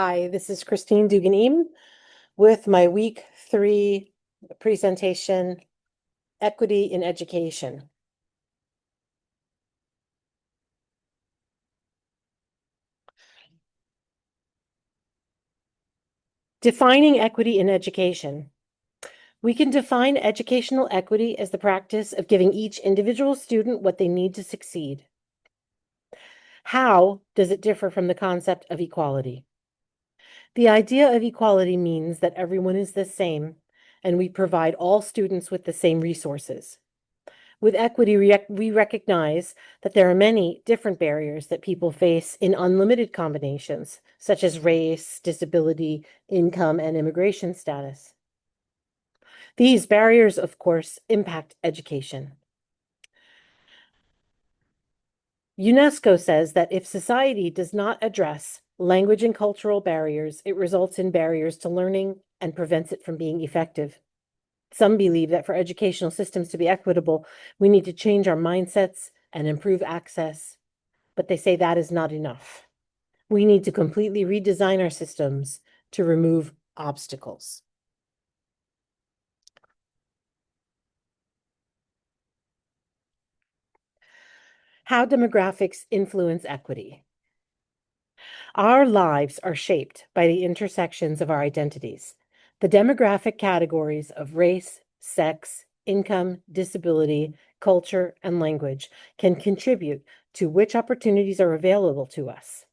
Hi, this is Christine Dugan-Ihm with my week 3 presentation, Equity in Education. Defining equity in education. We can define educational equity as the practice of giving each individual student what they need to succeed. How does it differ from the concept of equality? The idea of equality means that everyone is the same and we provide all students with the same resources. With equity, we recognize that there are many different barriers that people face in unlimited combinations, such as race, disability, income, and immigration status. These barriers, of course, impact education. UNESCO says that if society does not address language and cultural barriers, it results in barriers to learning and prevents it from being effective. Some believe that for educational systems to be equitable, we need to change our mindsets and improve access, but they say that is not enough. We need to completely redesign our systems to remove obstacles. How demographics influence equity. Our lives are shaped by the intersections of our identities. The demographic categories of race, sex, income, disability, culture, and language can contribute to which opportunities are available to us.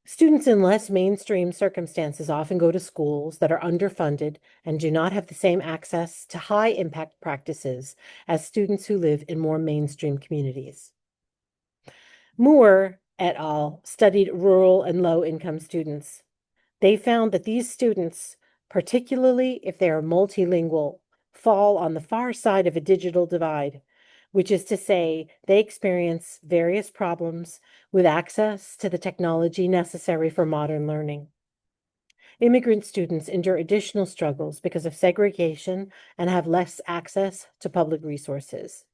Students in less mainstream circumstances often go to schools that are underfunded and do not have the same access to high impact practices as students who live in more mainstream communities. Moore et al. Studied rural and low income students. They found that these students, particularly if they are multilingual, fall on the far side of a digital divide, which is to say, they experience various problems with access to the technology necessary for modern learning. Immigrant students endure additional struggles because of segregation and have less access to public resources.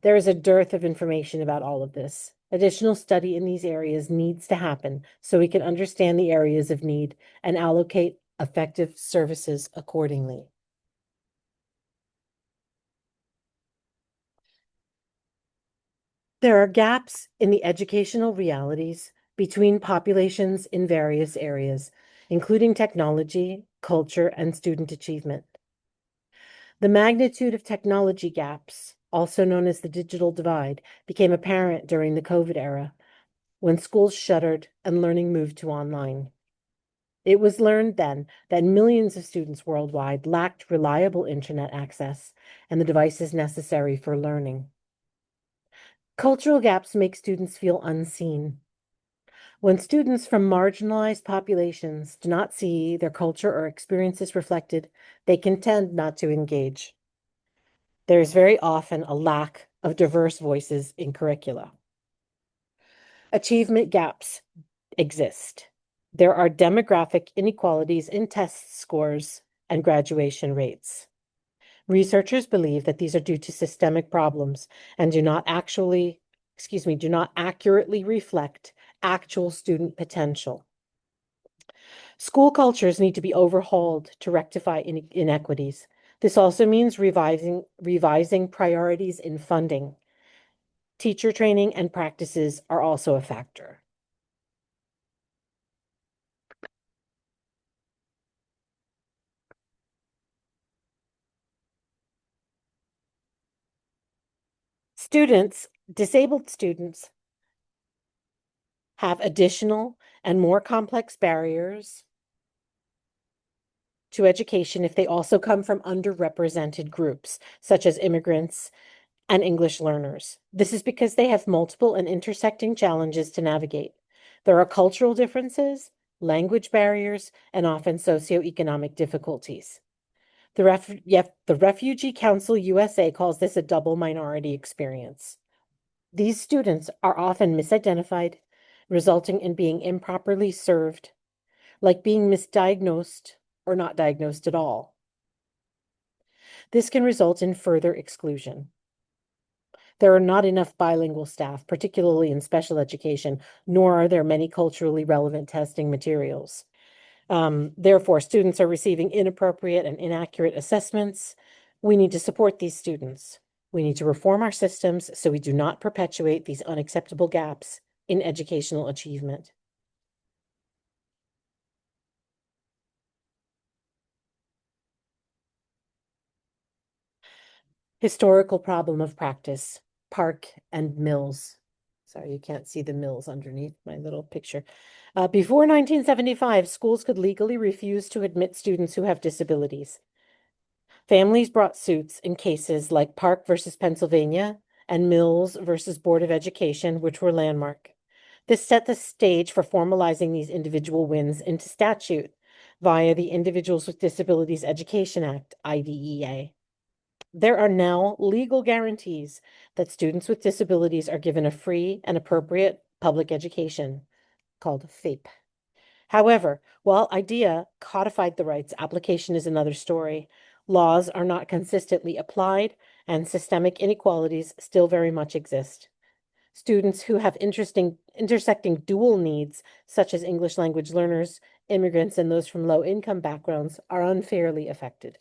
There is a dearth of information about all of this. Additional study in these areas needs to happen so we can understand the areas of need and allocate effective services accordingly. There are gaps in the educational realities between populations in various areas, including technology, culture, and student achievement. The magnitude of technology gaps, also known as the digital divide, became apparent during the COVID era when schools shuttered and learning moved to online. It was learned then that millions of students worldwide lacked reliable internet access and the devices necessary for learning. Cultural gaps make students feel unseen. When students from marginalized populations do not see their culture or experiences reflected, they can tend not to engage. There is very often a lack of diverse voices in curricula. Achievement gaps exist. There are demographic inequalities in test scores and graduation rates. Researchers believe that these are due to systemic problems and do not accurately reflect actual student potential. School cultures need to be overhauled to rectify inequities. This also means revising priorities in funding. Teacher training and practices are also a factor. Disabled students have additional and more complex barriers to education if they also come from underrepresented groups, such as immigrants and English learners. This is because they have multiple and intersecting challenges to navigate. There are cultural differences, language barriers, and often socioeconomic difficulties. The Refugee Council USA calls this a double minority experience. These students are often misidentified, resulting in being improperly served, like being misdiagnosed or not diagnosed at all. This can result in further exclusion. There are not enough bilingual staff, particularly in special education, nor are there many culturally relevant testing materials. Therefore, students are receiving inappropriate and inaccurate assessments. We need to support these students. We need to reform our systems so we do not perpetuate these unacceptable gaps in educational achievement. Historical problem of practice, Park and Mills. Sorry, you can't see the mills underneath my little picture. Before 1975, schools could legally refuse to admit students who have disabilities. Families brought suits in cases like Park versus Pennsylvania and Mills versus Board of Education, which were landmark. This set the stage for formalizing these individual wins into statute via the Individuals with Disabilities Education Act, IDEA. There are now legal guarantees that students with disabilities are given a free and appropriate public education, called FAPE. However, while IDEA codified the rights, application is another story. Laws are not consistently applied, and systemic inequalities still very much exist. Students who have intersecting dual needs, such as English language learners, immigrants, and those from low-income backgrounds, are unfairly affected.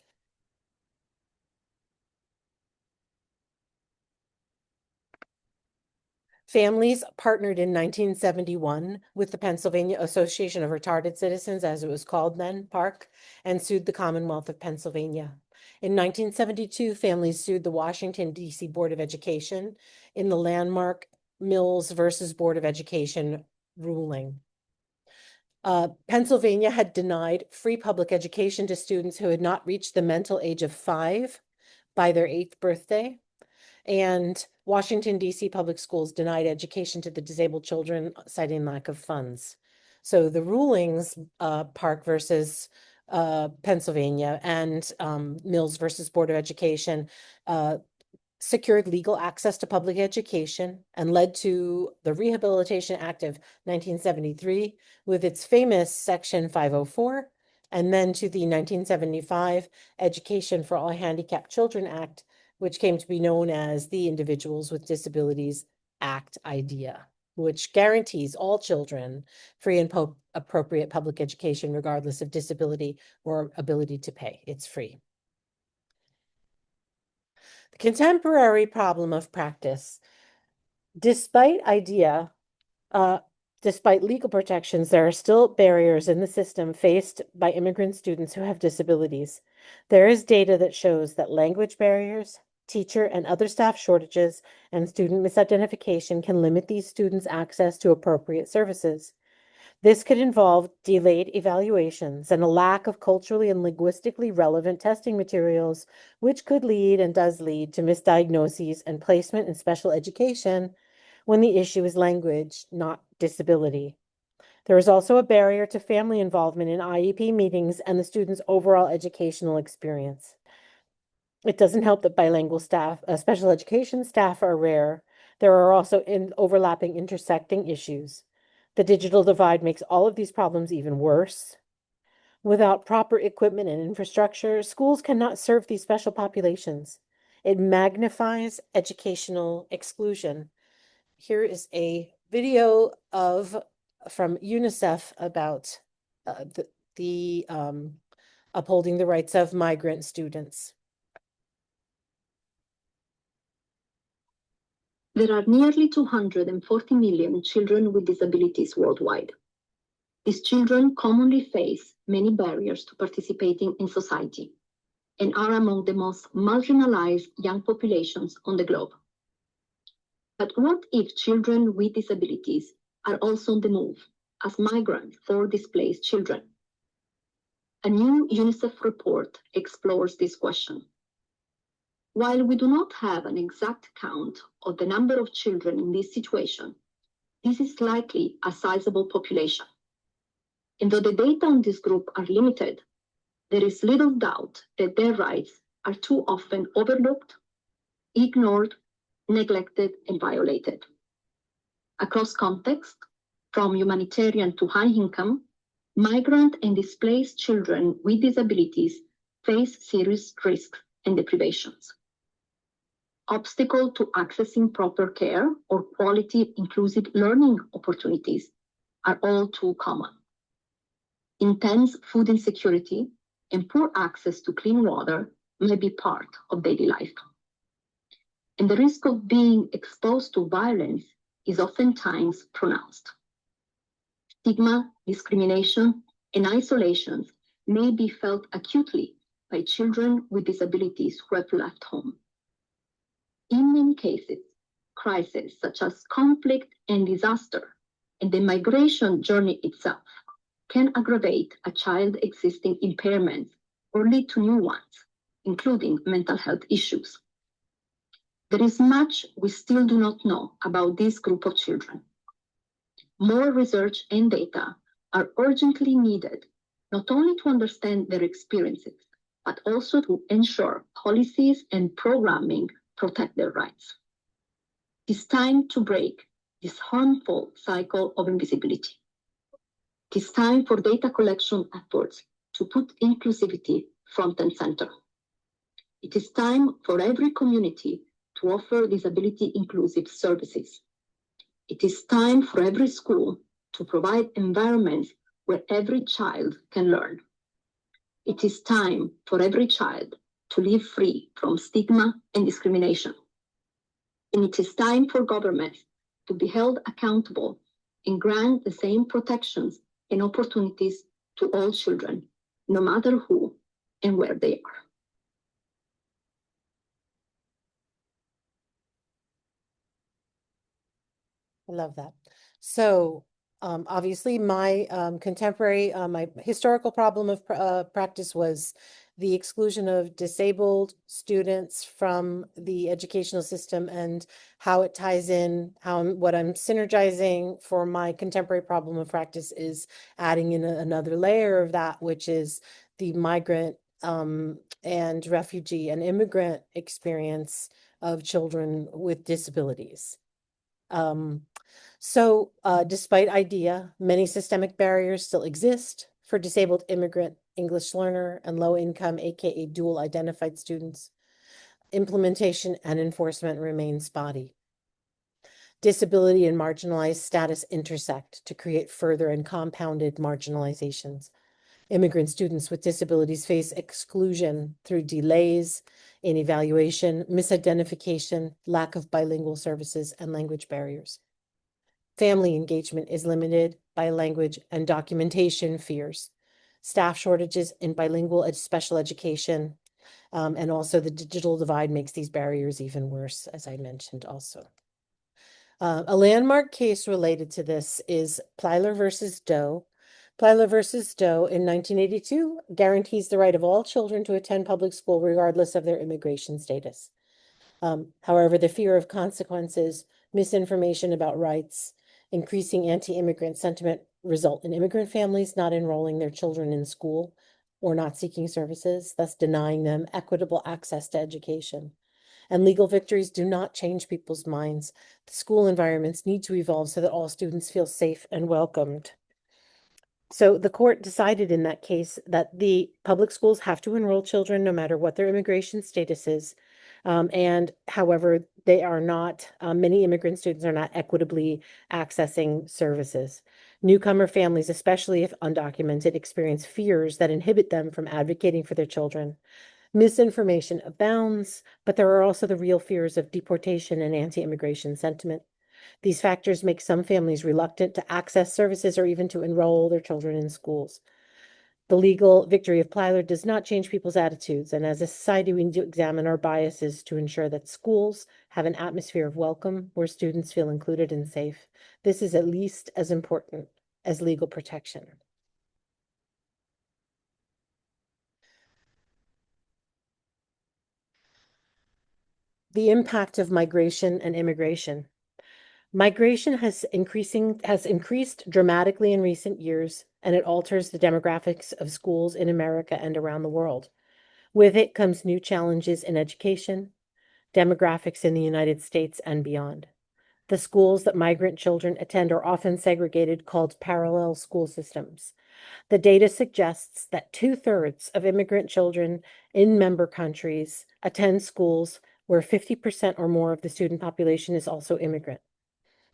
Families partnered in 1971 with the Pennsylvania Association of Retarded Citizens, as it was called then, PARC, and sued the Commonwealth of Pennsylvania. In 1972, families sued the Washington, D.C. Board of Education in the landmark Mills versus Board of Education ruling. Pennsylvania had denied free public education to students who had not reached the mental age of 5 by their 8th birthday. And Washington, D.C. public schools denied education to the disabled children, citing lack of funds. So the rulings, Park versus Pennsylvania and Mills versus Board of Education, secured legal access to public education and led to the Rehabilitation Act of 1973 with its famous Section 504, and then to the 1975 Education for All Handicapped Children Act, which came to be known as the Individuals with Disabilities Act IDEA, which guarantees all children free and appropriate public education regardless of disability or ability to pay. It's free. The contemporary problem of practice. Despite IDEA, despite legal protections, there are still barriers in the system faced by immigrant students who have disabilities. There is data that shows that language barriers, teacher and other staff shortages, and student misidentification can limit these students' access to appropriate services. This could involve delayed evaluations and a lack of culturally and linguistically relevant testing materials, which could lead and does lead to misdiagnoses and placement in special education when the issue is language, not disability. There is also a barrier to family involvement in IEP meetings and the student's overall educational experience. It doesn't help that bilingual staff, special education staff are rare. There are also overlapping intersecting issues. The digital divide makes all of these problems even worse. Without proper equipment and infrastructure, schools cannot serve these special populations. It magnifies educational exclusion. Here is a video from UNICEF about the upholding the rights of migrant students. There are nearly 240 million children with disabilities worldwide. These children commonly face many barriers to participating in society and are among the most marginalized young populations on the globe. But what if children with disabilities are also on the move as migrants or displaced children? A new UNICEF report explores this question. While we do not have an exact count of the number of children in this situation, this is likely a sizable population. And though the data on this group are limited, there is little doubt that their rights are too often overlooked, ignored, neglected, and violated. Across contexts, from humanitarian to high income, migrant and displaced children with disabilities face serious risks and deprivations. obstacle to accessing proper care or quality inclusive learning opportunities are all too common. Intense food insecurity and poor access to clean water may be part of daily life. And the risk of being exposed to violence is oftentimes pronounced. Stigma, discrimination, and isolation may be felt acutely by children with disabilities who have left home. In many cases, crises such as conflict and disaster and the migration journey itself can aggravate a child's existing impairments or lead to new ones, including mental health issues. There is much we still do not know about this group of children. More research and data are urgently needed, not only to understand their experiences, but also to ensure policies and programming protect their rights. It's time to break this harmful cycle of invisibility. It's time for data collection efforts to put inclusivity front and center. It is time for every community to offer disability inclusive services. It is time for every school to provide environments where every child can learn. It is time for every child to live free from stigma and discrimination. And it is time for governments to be held accountable and grant the same protections and opportunities to all children, no matter who and where they are. I love that. So, obviously, my contemporary, my historical problem of practice was the exclusion of disabled students from the educational system and how it ties in, what I'm synergizing for my contemporary problem of practice is adding in another layer of that, which is the migrant and refugee and immigrant experience of children with disabilities. Despite IDEA, many systemic barriers still exist for disabled immigrant English learner and low income, aka dual identified students. Implementation and enforcement remain spotty. Disability and marginalized status intersect to create further and compounded marginalizations. Immigrant students with disabilities face exclusion through delays in evaluation, misidentification, lack of bilingual services, and language barriers. Family engagement is limited by language and documentation fears, staff shortages in bilingual special education, and also the digital divide makes these barriers even worse, as I mentioned also. A landmark case related to this is Plyler versus Doe. Plyler versus Doe in 1982 guarantees the right of all children to attend public school regardless of their immigration status. However, the fear of consequences, misinformation about rights, increasing anti-immigrant sentiment result in immigrant families not enrolling their children in school or not seeking services, thus denying them equitable access to education. And legal victories do not change people's minds. The school environments need to evolve so that all students feel safe and welcomed. So the court decided in that case that the public schools have to enroll children no matter what their immigration status is. And however, they are not, many immigrant students are not equitably accessing services. Newcomer families, especially if undocumented, experience fears that inhibit them from advocating for their children. Misinformation abounds, but there are also the real fears of deportation and anti-immigration sentiment. These factors make some families reluctant to access services or even to enroll their children in schools. The legal victory of Plyler does not change people's attitudes, and as a society, we need to examine our biases to ensure that schools have an atmosphere of welcome where students feel included and safe. This is at least as important as legal protection. The impact of migration and immigration. Migration has increased dramatically in recent years, and it alters the demographics of schools in America and around the world. With it comes new challenges in education, demographics in the United States and beyond. The schools that migrant children attend are often segregated, called parallel school systems. The data suggests that 2/3 of immigrant children in member countries attend schools where 50% or more of the student population is also immigrant.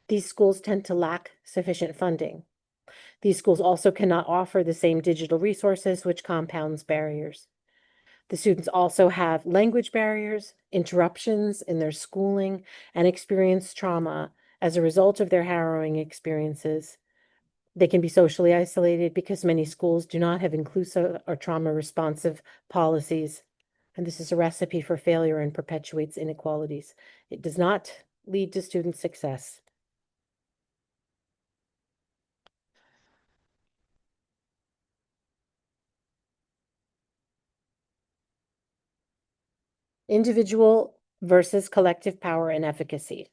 These schools tend to lack sufficient funding. These schools also cannot offer the same digital resources, which compounds barriers. The students also have language barriers, interruptions in their schooling, and experience trauma as a result of their harrowing experiences. They can be socially isolated because many schools do not have inclusive or trauma responsive policies. And this is a recipe for failure and perpetuates inequalities. It does not lead to student success. Individual versus collective power and efficacy.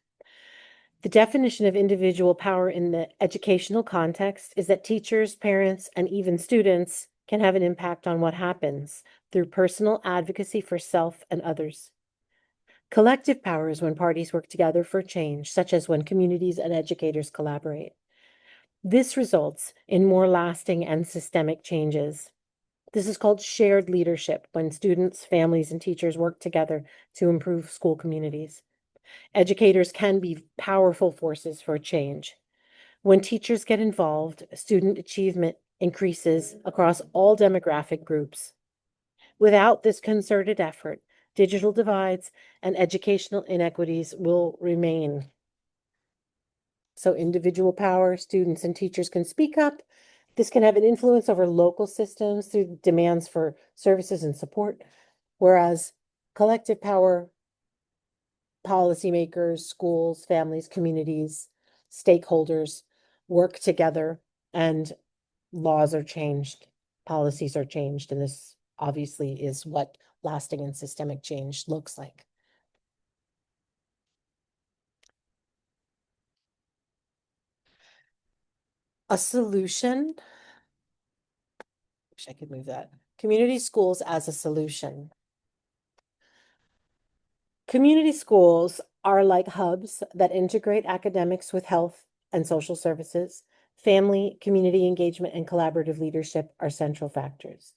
The definition of individual power in the educational context is that teachers, parents, and even students can have an impact on what happens through personal advocacy for self and others. Collective power is when parties work together for change, such as when communities and educators collaborate. This results in more lasting and systemic changes. This is called shared leadership, when students, families, and teachers work together to improve school communities. Educators can be powerful forces for change. When teachers get involved, student achievement increases across all demographic groups. Without this concerted effort, digital divides and educational inequities will remain. So individual power, students and teachers can speak up. This can have an influence over local systems through demands for services and support, whereas collective power, policymakers, schools, families, communities, stakeholders work together and laws are changed, policies are changed, and this obviously is what lasting and systemic change looks like. A solution, wish I could move that. Community schools as a solution. Community schools are like hubs that integrate academics with health and social services. Family, community engagement, and collaborative leadership are central factors,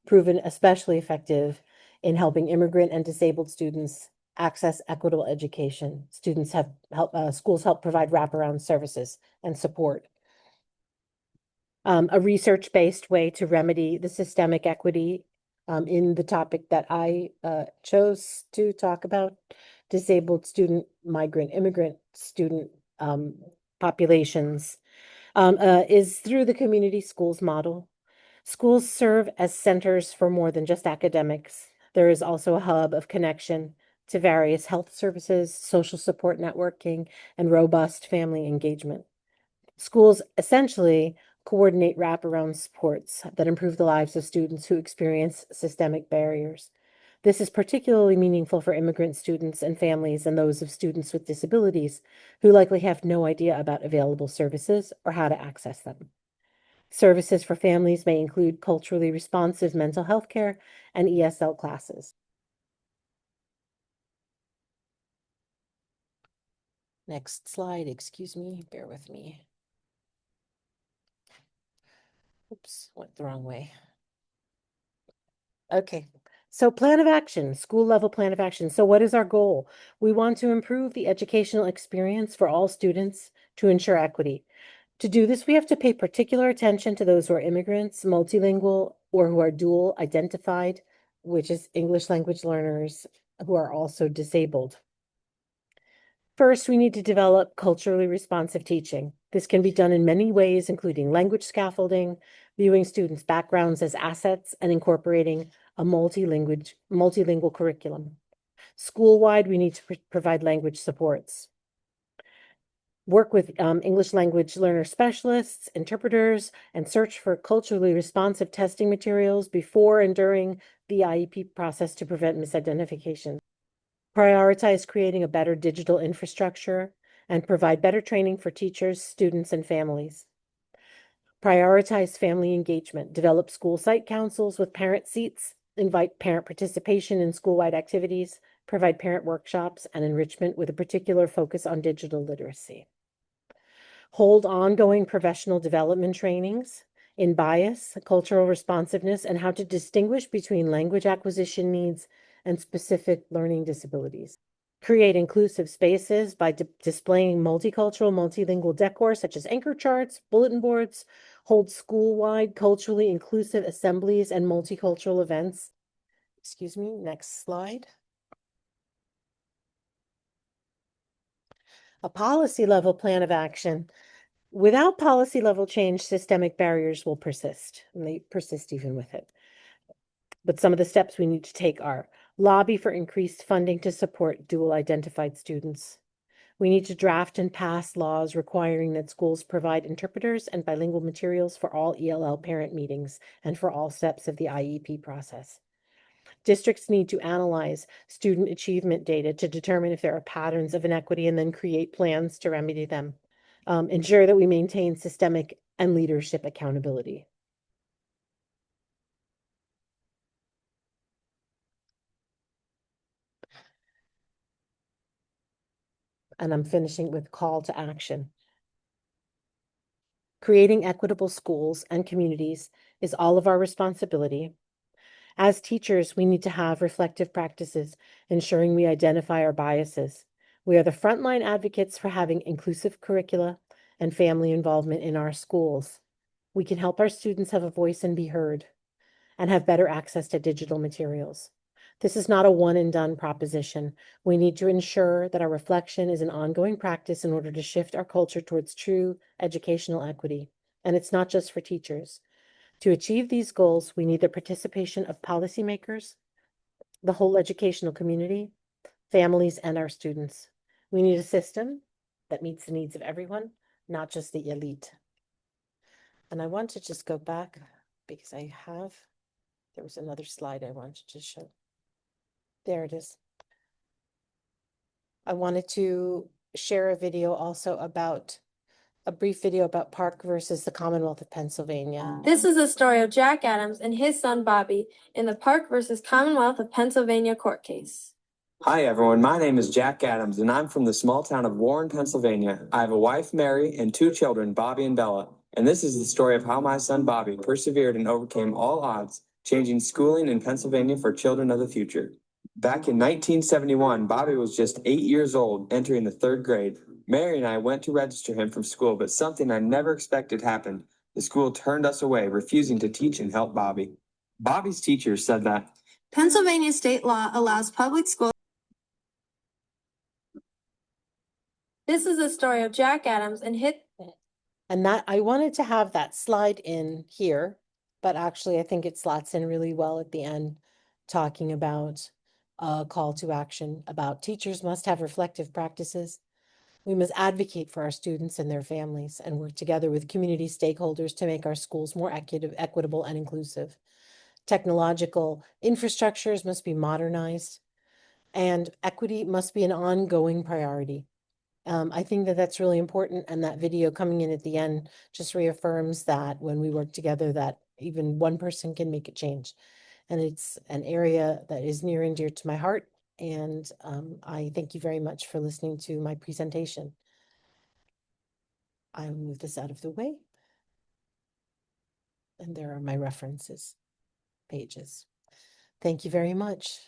proven especially effective in helping immigrant and disabled students access equitable education. Schools help provide wraparound services and support. A research-based way to remedy the systemic equity in the topic that I chose to talk about, disabled student, migrant, immigrant student populations, is through the community schools model. Schools serve as centers for more than just academics. There is also a hub of connection to various health services, social support networking, and robust family engagement. Schools essentially coordinate wraparound supports that improve the lives of students who experience systemic barriers. This is particularly meaningful for immigrant students and families and those of students with disabilities who likely have no idea about available services or how to access them. Services for families may include culturally responsive mental health care and ESL classes. Next slide, excuse me, bear with me. Oops, went the wrong way. Okay, so plan of action, school level plan of action. So what is our goal? We want to improve the educational experience for all students to ensure equity. To do this, we have to pay particular attention to those who are immigrants, multilingual, or who are dual identified, which is English language learners who are also disabled. First, we need to develop culturally responsive teaching. This can be done in many ways, including language scaffolding, viewing students' backgrounds as assets, and incorporating a multilingual curriculum. School-wide, we need to provide language supports. Work with English language learner specialists, interpreters, and search for culturally responsive testing materials before and during the IEP process to prevent misidentification. Prioritize creating a better digital infrastructure and provide better training for teachers, students, and families. Prioritize family engagement, develop school site councils with parent seats, invite parent participation in school-wide activities, provide parent workshops and enrichment with a particular focus on digital literacy. Hold ongoing professional development trainings in bias, cultural responsiveness, and how to distinguish between language acquisition needs and specific learning disabilities. Create inclusive spaces by displaying multicultural, multilingual decor, such as anchor charts, bulletin boards, hold school-wide culturally inclusive assemblies and multicultural events. Excuse me, next slide. A policy level plan of action. Without policy level change, systemic barriers will persist, and they persist even with it. But some of the steps we need to take are lobby for increased funding to support dual identified students. We need to draft and pass laws requiring that schools provide interpreters and bilingual materials for all ELL parent meetings and for all steps of the IEP process. Districts need to analyze student achievement data to determine if there are patterns of inequity and then create plans to remedy them. Ensure that we maintain systemic and leadership accountability. And I'm finishing with call to action. Creating equitable schools and communities is all of our responsibility. As teachers, we need to have reflective practices, ensuring we identify our biases. We are the frontline advocates for having inclusive curricula and family involvement in our schools. We can help our students have a voice and be heard, and have better access to digital materials. This is not a one and done proposition. We need to ensure that our reflection is an ongoing practice in order to shift our culture towards true educational equity. And it's not just for teachers. To achieve these goals, we need the participation of policymakers, the whole educational community, families, and our students. We need a system that meets the needs of everyone, not just the elite. And I want to just go back because there was another slide I wanted to show. There it is. I wanted to share a video also about a brief video about Park versus the Commonwealth of Pennsylvania. This is the story of Jack Adams and his son Bobby in the Park versus Commonwealth of Pennsylvania court case. Hi everyone, my name is Jack Adams and I'm from the small town of Warren, Pennsylvania. I have a wife, Mary, and two children, Bobby and Bella. And this is the story of how my son Bobby persevered and overcame all odds, changing schooling in Pennsylvania for children of the future. Back in 1971, Bobby was just 8 years old, entering the third grade. Mary and I went to register him from school, but something I never expected happened. The school turned us away, refusing to teach and help Bobby. Bobby's teachers said that Pennsylvania state law allows public schools. This is the story of Jack Adams and his. And that I wanted to have that slide in here, but actually I think it slots in really well at the end, talking about a call to action about teachers must have reflective practices. We must advocate for our students and their families and work together with community stakeholders to make our schools more equitable and inclusive. Technological infrastructures must be modernized, and equity must be an ongoing priority. I think that that's really important, and that video coming in at the end just reaffirms that when we work together, that even one person can make a change. And it's an area that is near and dear to my heart, and I thank you very much for listening to my presentation. I'll move this out of the way. And there are my references pages. Thank you very much.